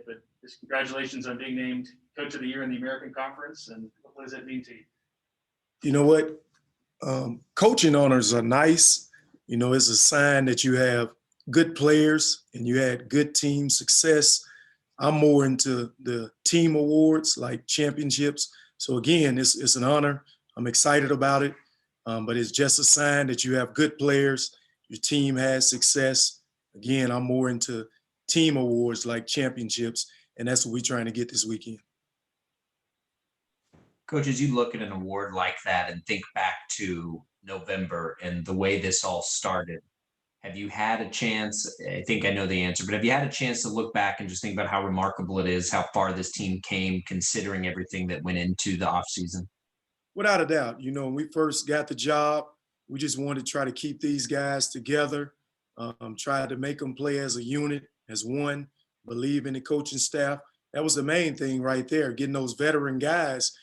but just congratulations on being named Coach of the Year in the American Conference. And what does that mean to you? You know what? Coaching honors are nice. You know, it's a sign that you have good players and you had good team success. I'm more into the team awards like championships. So again, it's an honor. I'm excited about it, but it's just a sign that you have good players. Your team has success. Again, I'm more into team awards like championships, and that's what we're trying to get this weekend. Coach, as you look at an award like that and think back to November and the way this all started, have you had a chance? I think I know the answer, but have you had a chance to look back and just think about how remarkable it is, how far this team came, considering everything that went into the offseason? Without a doubt. You know, when we first got the job, we just wanted to try to keep these guys together, try to make them play as a unit, as one, believe in the coaching staff. That was the main thing right there, getting those veteran guys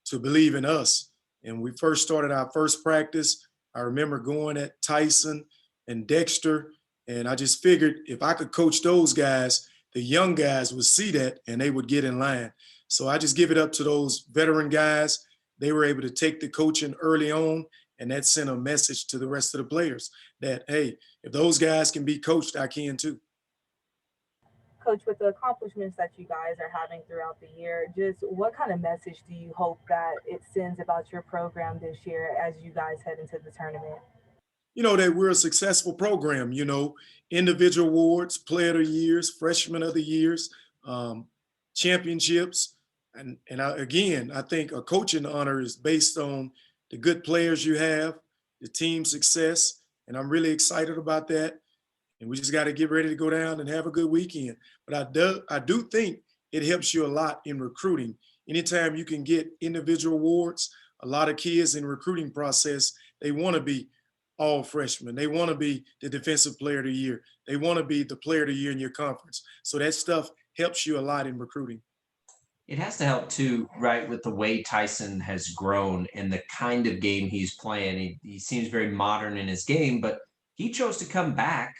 to believe in us. And we first started our first practice. I remember going at Tyson and Dexter, and I just figured if I could coach those guys, the young guys would see that and they would get in line. So I just give it up to those veteran guys. They were able to take the coaching early on, and that sent a message to the rest of the players that, hey, if those guys can be coached, I can too. Coach, with the accomplishments that you guys are having throughout the year, just what kind of message do you hope that it sends about your program this year as you guys head into the tournament? You know, that we're a successful program, you know, individual awards, player of the years, freshman of the years, championships. Again, I think a coaching honor is based on the good players you have, the team success, and I'm really excited about that. And we just got to get ready to go down and have a good weekend. But I do think it helps you a lot in recruiting. Anytime you can get individual awards, a lot of kids in recruiting process, they want to be all freshmen. They want to be the defensive player of the year. They want to be the player of the year in your conference. So that stuff helps you a lot in recruiting. It has to help too, right, with the way Tyson has grown and the kind of game he's playing. He seems very modern in his game, but he chose to come back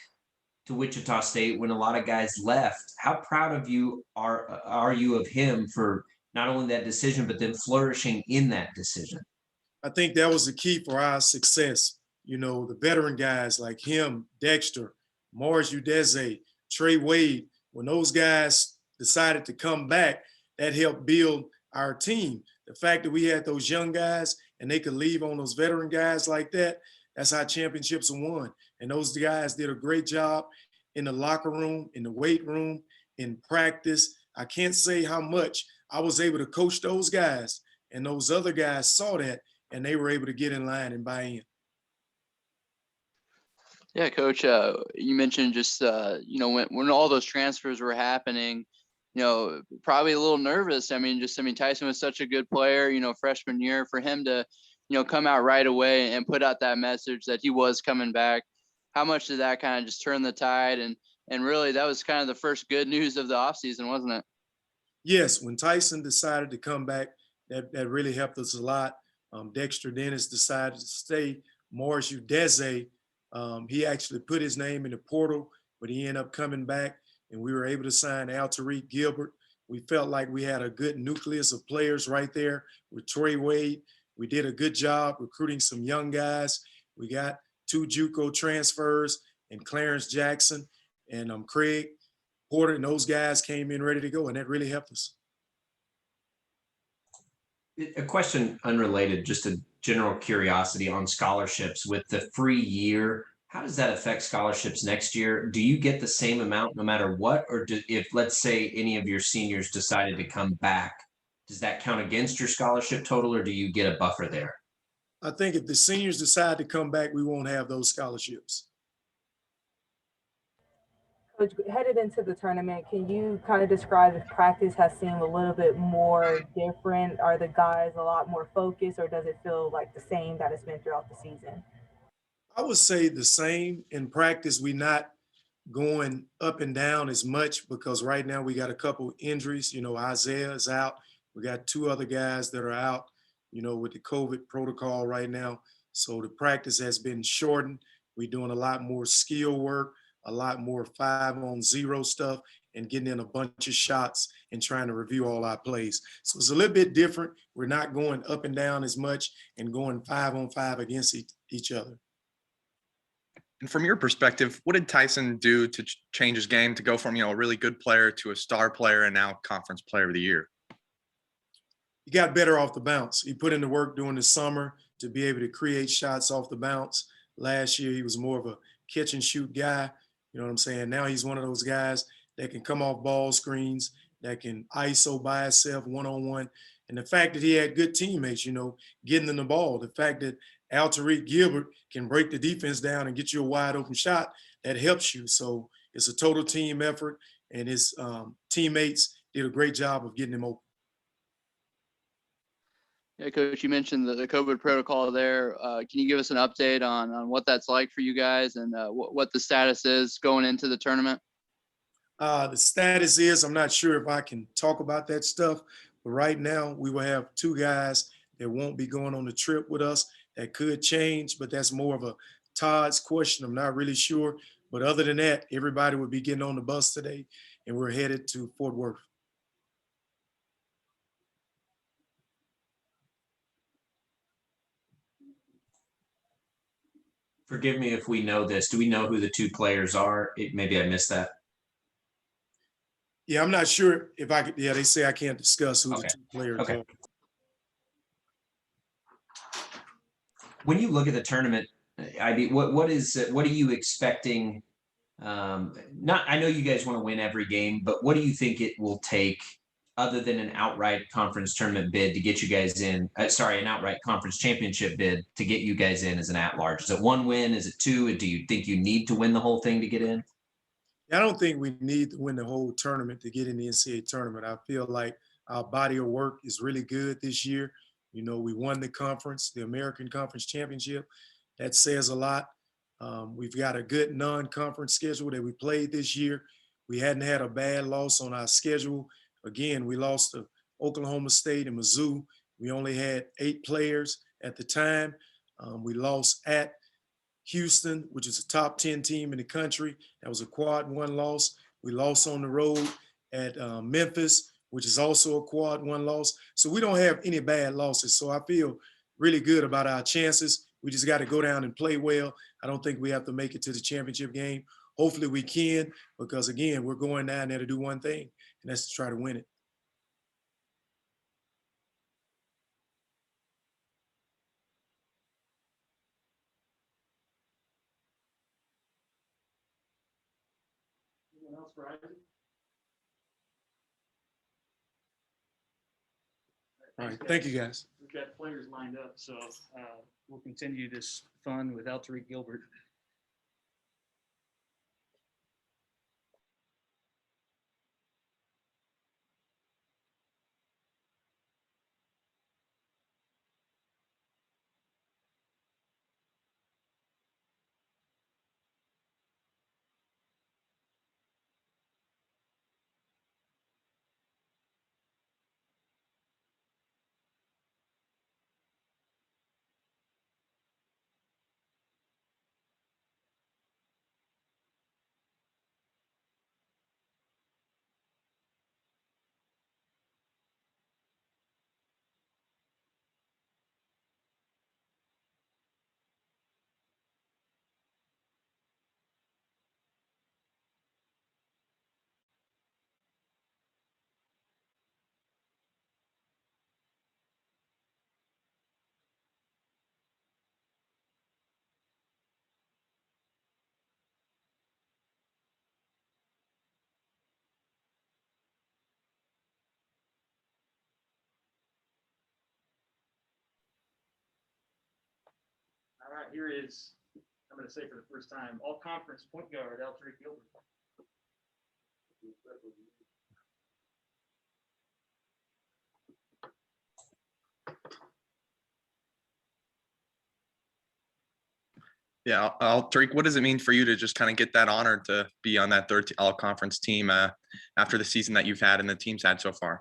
to Wichita State when a lot of guys left. How proud of you are you of him for not only that decision, but then flourishing in that decision? I think that was the key for our success. You know, the veteran guys like him, Dexter, Morris Udeze, Trey Wade, when those guys decided to come back, that helped build our team. The fact that we had those young guys and they could leave on those veteran guys like that, that's how championships are won. And those guys did a great job in the locker room, in the weight room, in practice. I can't say how much I was able to coach those guys, and those other guys saw that and they were able to get in line and buy in. Yeah, Coach, you mentioned just, when all those transfers were happening, probably a little nervous. Tyson was such a good player, freshman year, for him to, come out right away and put out that message that he was coming back. How much did that kind of just turn the tide? And really, that was kind of the first good news of the offseason, wasn't it? Yes, when Tyson decided to come back, that really helped us a lot. Dexter Dennis decided to stay. Morris Udeze, he actually put his name in the portal, but he ended up coming back, and we were able to sign Alterique Gilbert. We felt like we had a good nucleus of players right there with Trey Wade. We did a good job recruiting some young guys. We got 2 JUCO transfers and Clarence Jackson and Craig Porter, and those guys came in ready to go, and that really helped us. A question unrelated, just a general curiosity on scholarships. With the free year, how does that affect scholarships next year? Do you get the same amount no matter what? Or if, let's say, any of your seniors decided to come back, does that count against your scholarship total, or do you get a buffer there? I think if the seniors decide to come back, we won't have those scholarships. Coach, headed into the tournament, can you kind of describe if practice has seemed a little bit more different? Are the guys a lot more focused, or does it feel like the same that it's been throughout the season? I would say the same. In practice, we're not going up and down as much because right now we got a couple injuries. Isaiah is out. We got 2 other guys that are out, with the COVID protocol right now. So the practice has been shortened. We're doing a lot more skill work, a lot more 5-on-0 stuff, and getting in a bunch of shots and trying to review all our plays. So it's a little bit different. We're not going up and down as much and going 5-on-5 against each other. And from your perspective, what did Tyson do to change his game to go from, a really good player to a star player and now conference player of the year? He got better off the bounce. He put in the work during the summer to be able to create shots off the bounce. Last year, he was more of a catch and shoot guy. You know what I'm saying? Now he's one of those guys that can come off ball screens, that can ISO by himself one-on-one. And the fact that he had good teammates, getting in the ball, the fact that Alterique Gilbert can break the defense down and get you a wide open shot, that helps you. So it's a total team effort, and his teammates did a great job of getting him open. Yeah, Coach, you mentioned the COVID protocol there. Can you give us an update on what that's like for you guys and what the status is going into the tournament? The status is, I'm not sure if I can talk about that stuff, but right now we will have 2 guys that won't be going on the trip with us. That could change, but that's more of a Todd's question. I'm not really sure. But other than that, everybody will be getting on the bus today, and we're headed to Fort Worth. Forgive me if we know this. Do we know who the 2 players are? Maybe I missed that. Yeah, I'm not sure if I could. Yeah, they say I can't discuss who Okay. the 2 players Okay. are. When you look at the tournament, IB, what are you expecting? I know you guys want to win every game, but what do you think it will take, other than an outright conference tournament bid, to get you guys in? An outright conference championship bid to get you guys in as an at-large. Is it 1 win? Is it 2? Do you think you need to win the whole thing to get in? I don't think we need to win the whole tournament to get in the NCAA tournament. I feel like our body of work is really good this year. We won the conference, the American Conference Championship. That says a lot. We've got a good non-conference schedule that we played this year. We hadn't had a bad loss on our schedule. Again, we lost to Oklahoma State and Mizzou. We only had 8 players at the time. We lost at Houston, which is a top 10 team in the country. That was a quad 1 loss. We lost on the road at Memphis, which is also a quad 1 loss. So we don't have any bad losses. So I feel really good about our chances. We just got to go down and play well. I don't think we have to make it to the championship game. Hopefully we can, because again, we're going down there to do one thing, and that's to try to win it. Anyone else for Isaac? All right, thank you guys. We've got players lined up, so we'll continue this fun with Alterique Gilbert. All right, here is, I'm going to say for the first time, all-conference point guard Alterique Gilbert. Yeah, Alterique, what does it mean for you to just kind of get that honor to be on that 3rd all-conference team after the season that you've had and the team's had so far?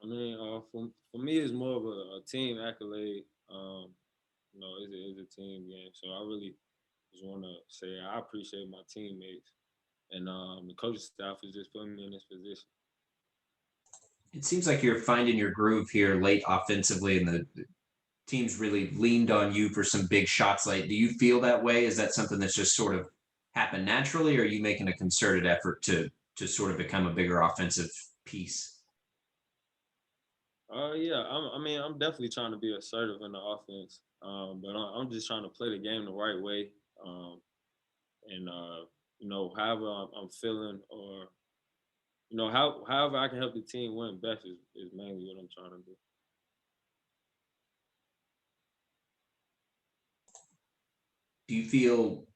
I mean, for me, it's more of a team accolade. It's a team game. So I really just want to say I appreciate my teammates and the coaching staff is just putting me in this position. It seems like you're finding your groove here late offensively, and the team's really leaned on you for some big shots late. Do you feel that way? Is that something that's just sort of happened naturally, or are you making a concerted effort to sort of become a bigger offensive piece? Yeah, I'm definitely trying to be assertive in the offense, but I'm just trying to play the game the right way, and however I'm feeling, or however I can help the team win best is mainly what I'm trying to do. Do you feel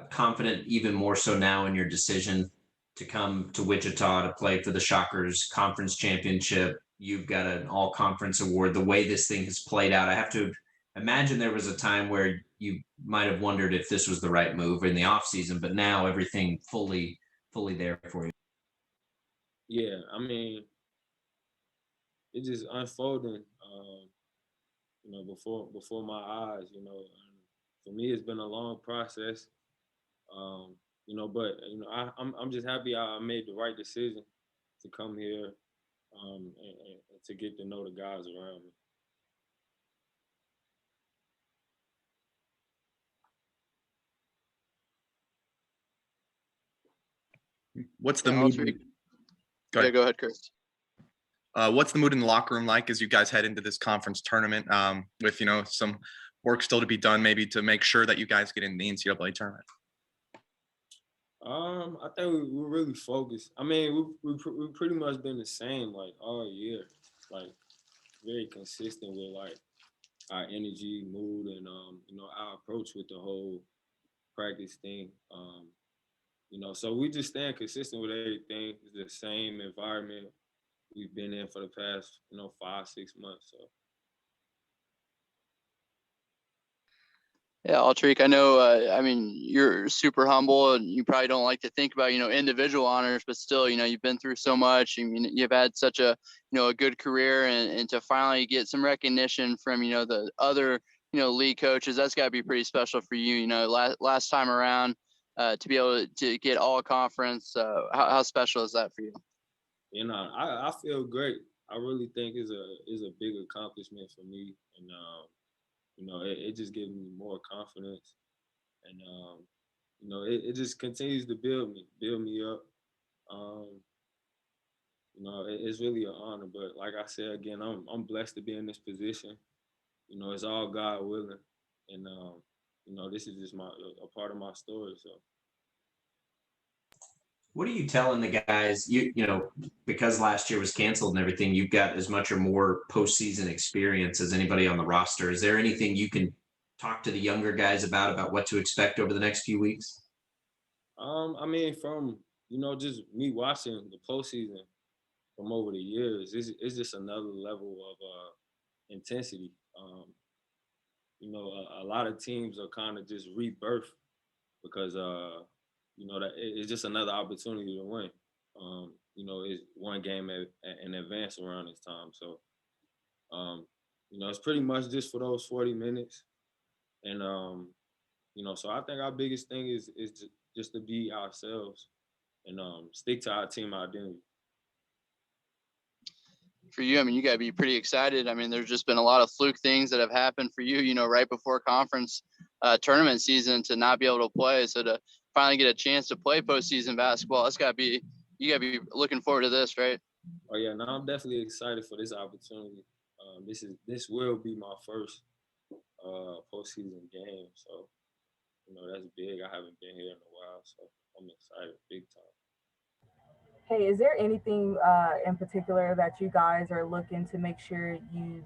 confident even more so now in your decision to come to Wichita to play for the Shockers conference championship? You've got an all conference award. The way this thing has played out, I have to imagine there was a time where you might have wondered if this was the right move in the offseason, but now everything fully there for you. Yeah, I mean, it's just unfolding, before my eyes. For me, it's been a long process. But I'm just happy I made the right decision to come here, and to get to know the guys around me. What's the Yeah, mood? Alterique. Go ahead. Yeah, go ahead, Chris. What's the mood in the locker room like as you guys head into this conference tournament, with some work still to be done, maybe to make sure that you guys get in the NCAA tournament? I think we're really focused. I mean, we've pretty much been the same like all year, like very consistent with like our energy, mood, and our approach with the whole practice thing. So we just staying consistent with everything. It's the same environment we've been in for the past 5-6 months. So. Yeah, Alterique, I know, you're super humble and you probably don't like to think about, individual honors, but still, you've been through so much. I mean, you've had such a good career, and to finally get some recognition from, the other, league coaches, that's got to be pretty special for you. Last time around, to be able to get all conference, how special is that for you? I feel great. I really think is a big accomplishment for me, and it just gives me more confidence, and it just continues to build me up. It's really an honor, but like I said again, I'm blessed to be in this position. It's all God willing, and this is just a part of my story. So. What are you telling the guys? Because last year was canceled and everything, you've got as much or more postseason experience as anybody on the roster. Is there anything you can talk to the younger guys about what to expect over the next few weeks? I mean, from just me watching the postseason from over the years, it's just another level of intensity. A lot of teams are kind of just rebirth because that it's just another opportunity to win. It's one game in advance around this time. So, it's pretty much just for those 40 minutes. And, so I think our biggest thing is just to be ourselves and stick to our team identity. For you, you got to be pretty excited. There's just been a lot of fluke things that have happened for you, right before conference tournament season to not be able to play. So to finally get a chance to play postseason basketball, you got to be looking forward to this, right? Oh yeah, no, I'm definitely excited for this opportunity. This will be my first postseason game, so that's big. I haven't been here in a while, so I'm excited big time. Hey, is there anything in particular that you guys are looking to make sure you've,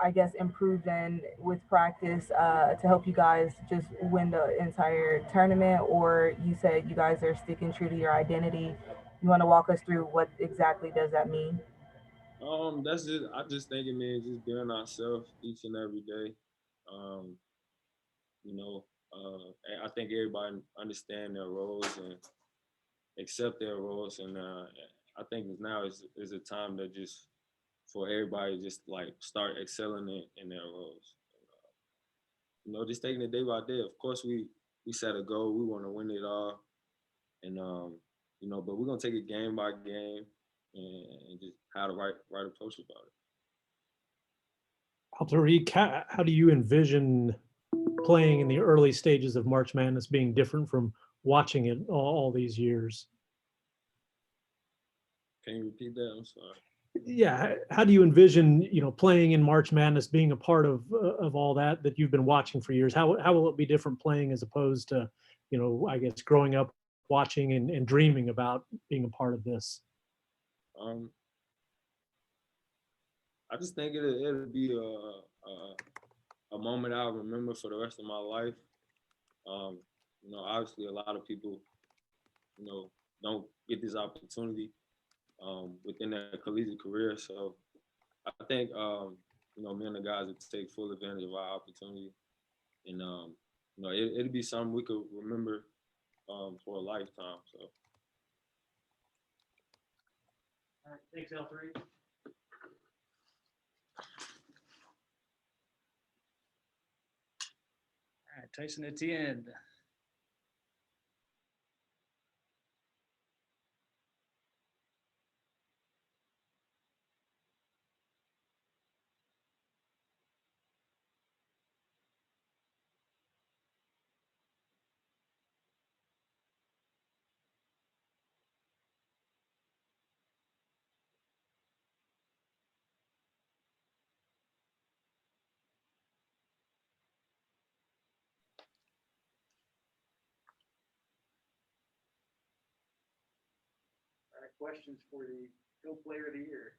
I guess, improved in with practice to help you guys just win the entire tournament? Or you said you guys are sticking true to your identity. You want to walk us through what exactly does that mean? I just think it means just being ourselves each and every day. I think everybody understand their roles and accept their roles, and I think now is a time that just for everybody just like start excelling in their roles. Just taking it day by day. Of course, we set a goal. We want to win it all, And but we're gonna take it game by game and just have the right approach about it. Alterique, how do you envision playing in the early stages of March Madness being different from watching it all these years? Can you repeat that? I'm sorry. Yeah, how do you envision, playing in March Madness, being a part of all that you've been watching for years? How will it be different playing as opposed to, I guess growing up watching and dreaming about being a part of this? I just think it'll be a moment I'll remember for the rest of my life. Obviously a lot of people, don't get this opportunity within their collegiate career. So I think, me and the guys would take full advantage of our opportunity. And, it'll be something we could remember for a lifetime. So. All right, thanks, Alterique. All right, Tyson Etienne. All right, questions for the co-player of the year.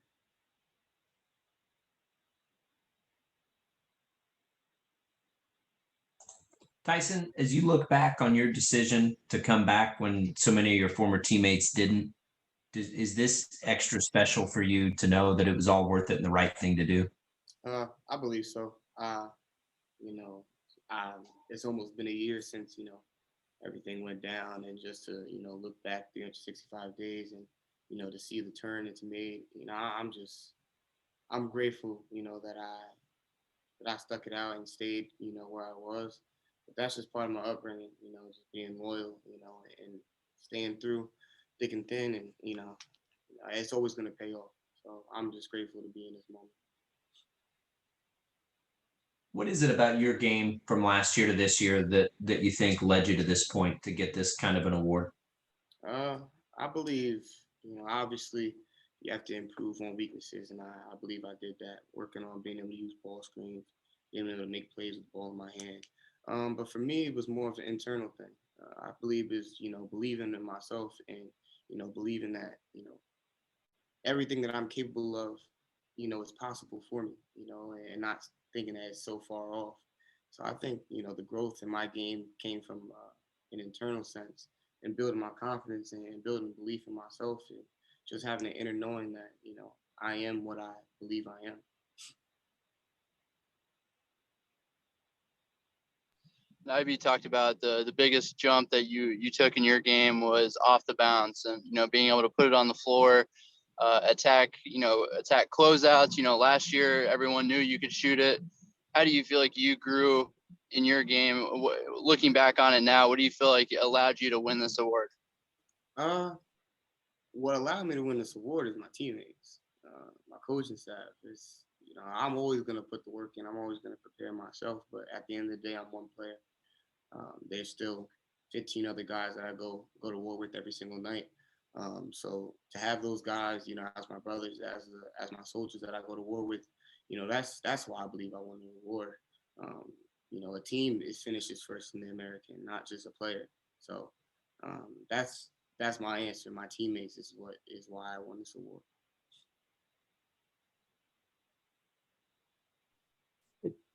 Tyson, as you look back on your decision to come back when so many of your former teammates didn't, is this extra special for you to know that it was all worth it and the right thing to do? I believe so. It's almost been a year since, everything went down, and just to, look back 365 days and, to see the turn it's made, I'm grateful, that I stuck it out and stayed, where I was. But that's just part of my upbringing, just being loyal, and staying through thick and thin, and, it's always going to pay off. So I'm just grateful to be in this moment. What is it about your game from last year to this year that you think led you to this point to get this kind of an award? I believe, obviously you have to improve on weaknesses, and I believe I did that, working on being able to use ball screens, being able to make plays with the ball in my hand. But for me, it was more of an internal thing. I believe is, believing in myself and, believing that, everything that I'm capable of, is possible for me, and not thinking that it's so far off. So I think, the growth in my game came from an internal sense, and building my confidence and building belief in myself, and just having an inner knowing that, I am what I believe I am. IB talked about the biggest jump that you took in your game was off the bounce, and being able to put it on the floor, attack closeouts. Last year everyone knew you could shoot it. How do you feel like you grew in your game? Looking back on it now, what do you feel like allowed you to win this award? What allowed me to win this award is my teammates, my coaching staff. Is I'm always gonna put the work in. I'm always gonna prepare myself. But at the end of the day, I'm one player. There's still 15 other guys that I go to war with every single night. So to have those guys, as my brothers, as my soldiers that I go to war with, that's why I believe I won the award. A team finishes first in the American, not just a player. So that's my answer. My teammates is why I won this award.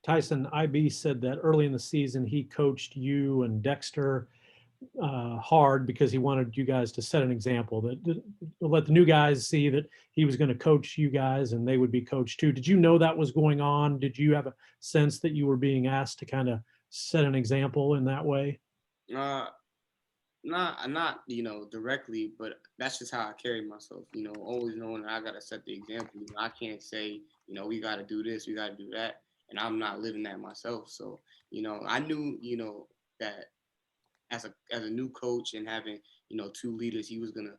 Tyson, IB said that early in the season he coached you and Dexter hard because he wanted you guys to set an example, that let the new guys see that he was going to coach you guys and they would be coached too. Did you know that was going on? Did you have a sense that you were being asked to kind of set an example in that way? Not directly, but that's just how I carry myself. Always knowing that I gotta set the example. I can't say we gotta do this, we gotta do that, and I'm not living that myself. So I knew that as a new coach and having two leaders, he was gonna,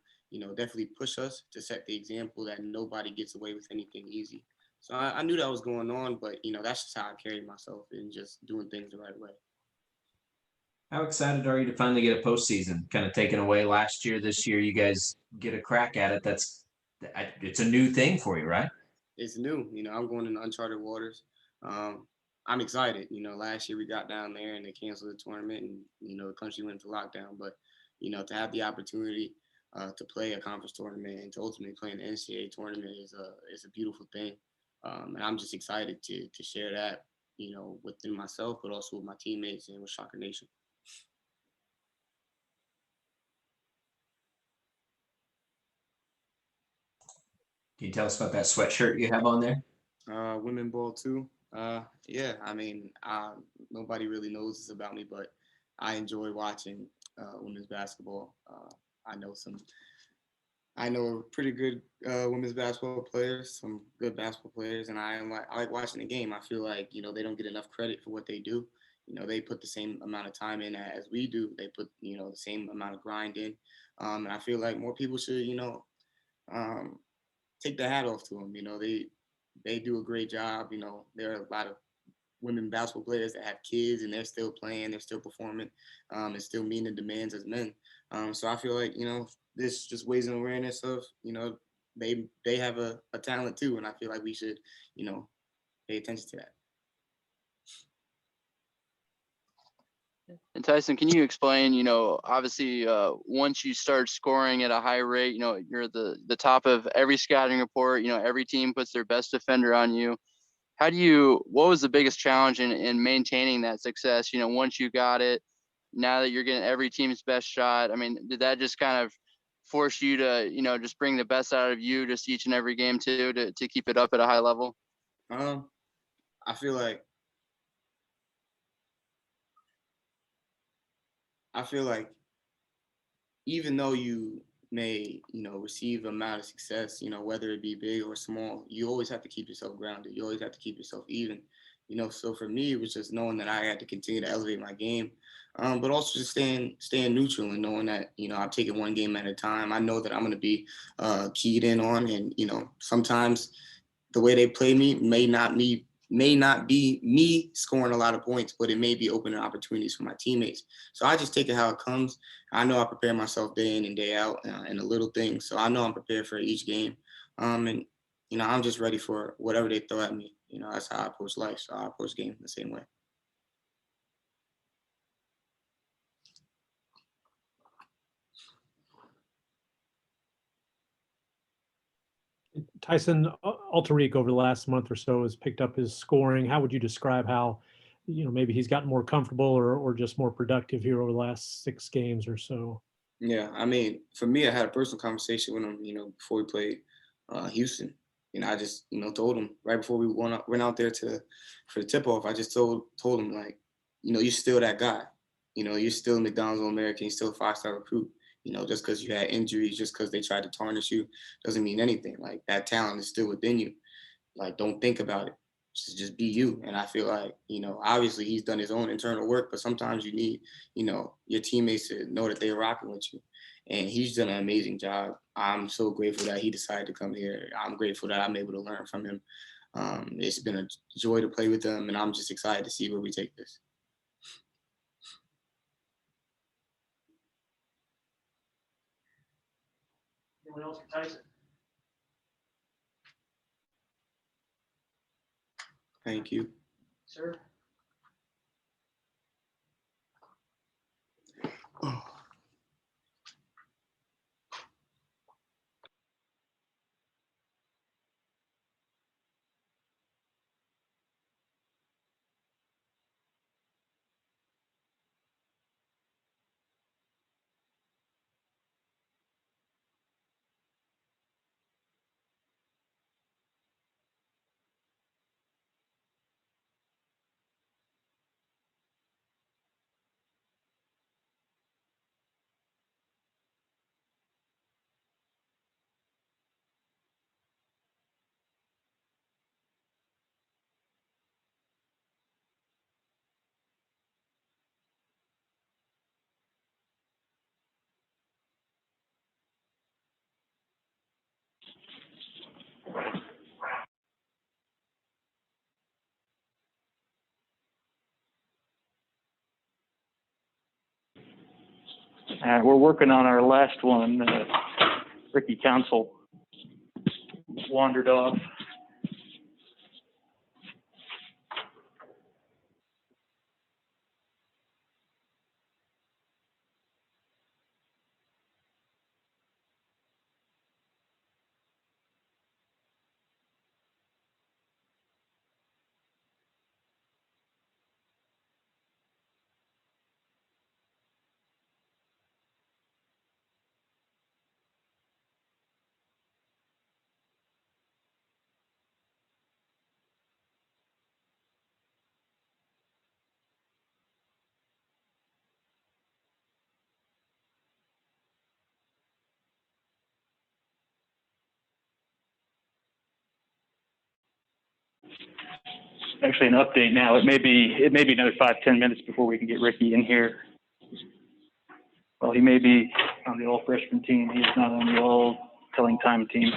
definitely push us to set the example that nobody gets away with anything easy. So I knew that was going on, but that's just how I carry myself and just doing things the right way. How excited are you to finally get a postseason? Kind of taken away last year, this year, you guys get a crack at it. It's a new thing for you, right? It's new. I'm going into uncharted waters. I'm excited. Last year we got down there and they canceled the tournament and, the country went into lockdown. But, to have the opportunity to play a conference tournament and to ultimately play an NCAA tournament is a beautiful thing. And I'm just excited to share that, within myself, but also with my teammates and with Shocker Nation. Can you tell us about that sweatshirt you have on there? Women ball too. Yeah, nobody really knows this about me, but I enjoy watching women's basketball. I know pretty good women's basketball players, some good basketball players, and I like watching the game. I feel like they don't get enough credit for what they do. They put the same amount of time in as we do. They put the same amount of grind in, and I feel like more people should um, take the hat off to them. They do a great job. There are a lot of women basketball players that have kids and they're still playing, they're still performing, and still meeting the demands as men. So I feel like this just weighs an awareness of they have a talent too, and I feel like we should pay attention to that. And Tyson, can you explain, obviously once you start scoring at a high rate, you're the top of every scouting report, every team puts their best defender on you. What was the biggest challenge in maintaining that success? Once you got it, now that you're getting every team's best shot, I mean, did that just kind of force you to, just bring the best out of you just each and every game too, to keep it up at a high level? I feel like even though you may, receive amount of success, whether it be big or small, you always have to keep yourself grounded. You always have to keep yourself even. So for me, it was just knowing that I had to continue to elevate my game, but also just staying neutral and knowing that, I'm taking one game at a time. I know that I'm going to be keyed in on, and, sometimes the way they play me may not be me scoring a lot of points, but it may be opening opportunities for my teammates. So I just take it how it comes. I know I prepare myself day in and day out in the little things. So I know I'm prepared for each game. And, I'm just ready for whatever they throw at me. That's how I approach life. So I approach game the same way. Tyson, Alterique over the last month or so has picked up his scoring. How would you describe how, maybe he's gotten more comfortable or just more productive here over the last 6 games or so? Yeah, I mean, for me, I had a personal conversation with him, before we played Houston. I just, told him right before we went out there for the tip-off, I just told him, like, you're still that guy. You're still a McDonald's All-American, you're still a 5-star recruit. Just because you had injuries, just because they tried to tarnish you, doesn't mean anything. Like, that talent is still within you. Like, don't think about it. Just be you. And I feel like, obviously he's done his own internal work, but sometimes you need, your teammates to know that they're rocking with you. And he's done an amazing job. I'm so grateful that he decided to come here. I'm grateful that I'm able to learn from him. It's been a joy to play with him, and I'm just excited to see where we take this. Anyone else for Tyson? Thank you. Sir? We're working on our last one. Ricky Council wandered off. Actually, an update now. It may be another 5-10 minutes before we can get Ricky in here. Well, he may be on the all freshman team. He is not on the all telling time team.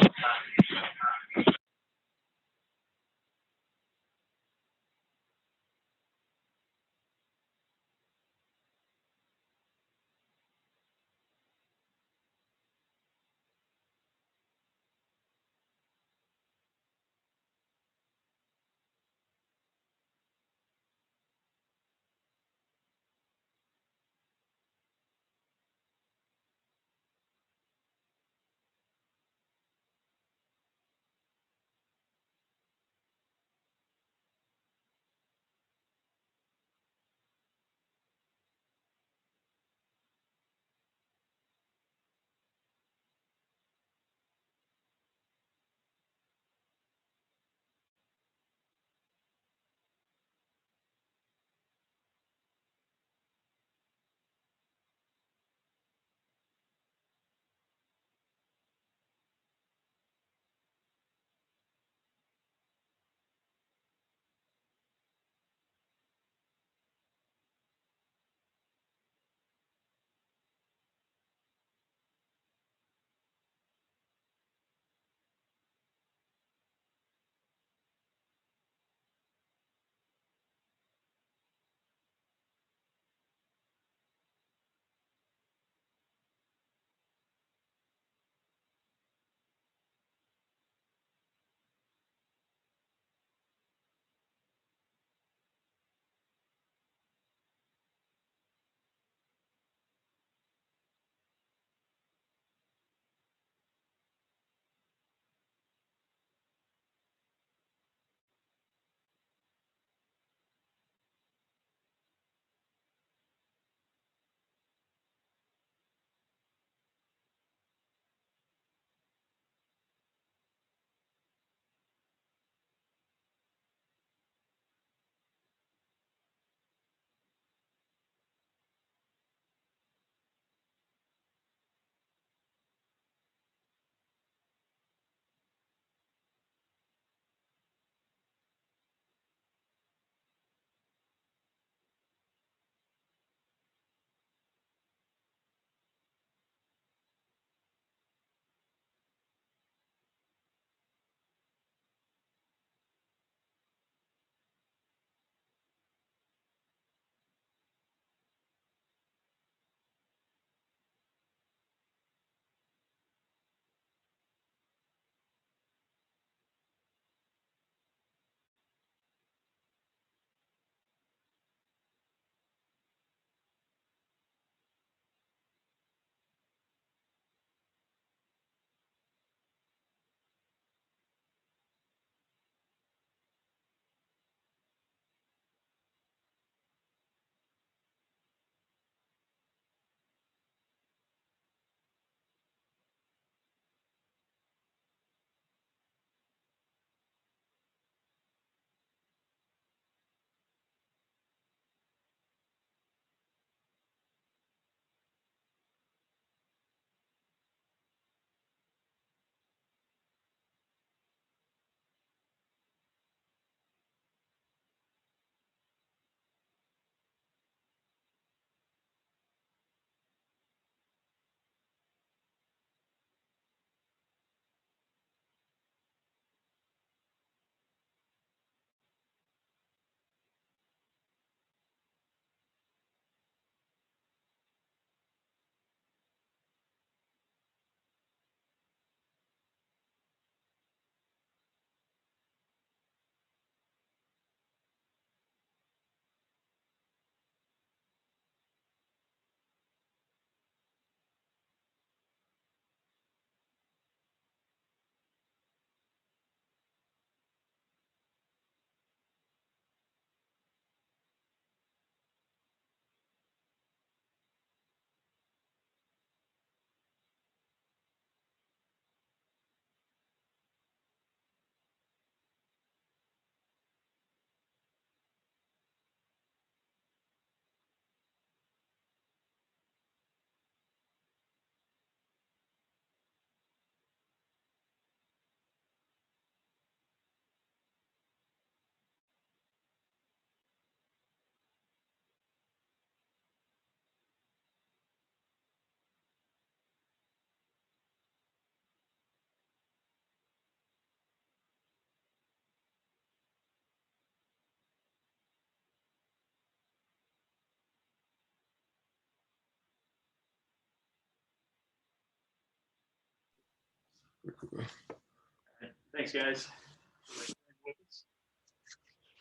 Thanks, guys.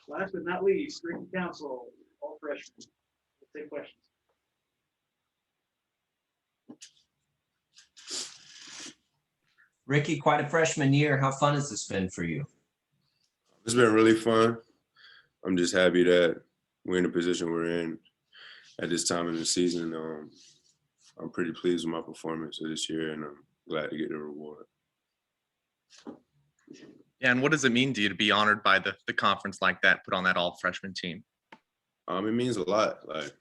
Last but not least, Ricky Council, all freshmen. Let's take questions. Ricky, quite a freshman year. How fun has this been for you? It's been really fun. I'm just happy that we're in the position we're in at this time of the season. I'm pretty pleased with my performance this year, and I'm glad to get the reward. Yeah, and what does it mean to you to be honored by the conference like that, put on that all freshman team? It means a lot. Like, it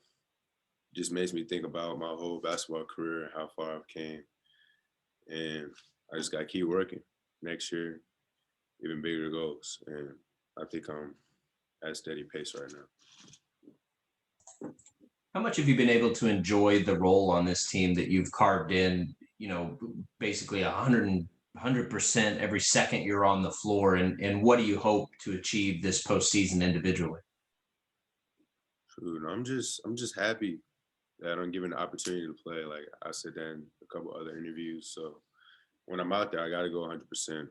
just makes me think about my whole basketball career and how far I've came. And I just got to keep working. Next year, even bigger goals. And I think I'm at a steady pace right now. How much have you been able to enjoy the role on this team that you've carved in, you know, basically 100% every second you're on the floor, and what do you hope to achieve this postseason individually? Dude, I'm just happy that I'm given the opportunity to play. Like I said that in a couple other interviews. So when I'm out there, I got to go 100%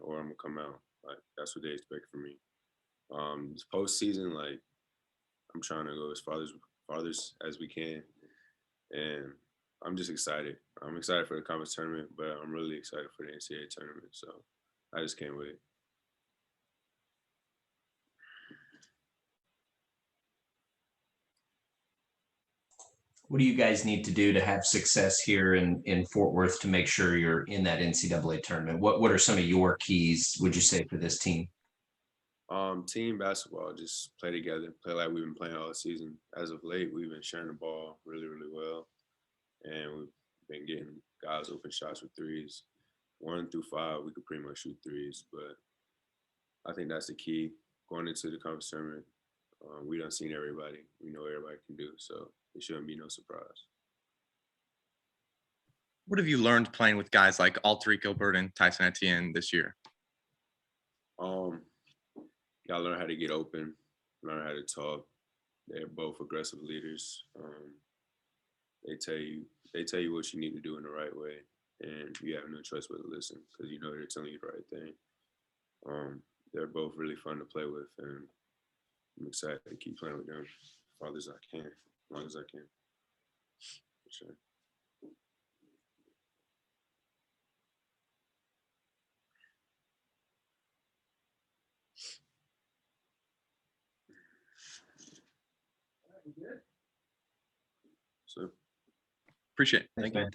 or I'm gonna come out. Like that's what they expect from me. This postseason, like I'm trying to go as farthest as we can, and I'm just excited. I'm excited for the conference tournament, but I'm really excited for the NCAA tournament. So I just can't wait. What do you guys need to do to have success here in Fort Worth to make sure you're in that NCAA tournament? What are some of your keys, would you say, for this team? Team basketball, just play together, play like we've been playing all season. As of late, we've been sharing the ball really, really well. And we've been getting guys open shots with threes. 1 through 5, we could pretty much shoot threes, but I think that's the key going into the conference tournament. We done seen everybody. We know everybody can do, so it shouldn't be no surprise. What have you learned playing with guys like Alterique Gilbert and Tyson Etienne this year? Gotta learn how to get open, learn how to talk. They're both aggressive leaders. They tell you what you need to do in the right way, and you have no choice but to listen because you know they're telling you the right thing. They're both really fun to play with, and I'm excited to keep playing with them as far as I can, as long as I can. For sure. So Appreciate it. Thanks, Thank you. man.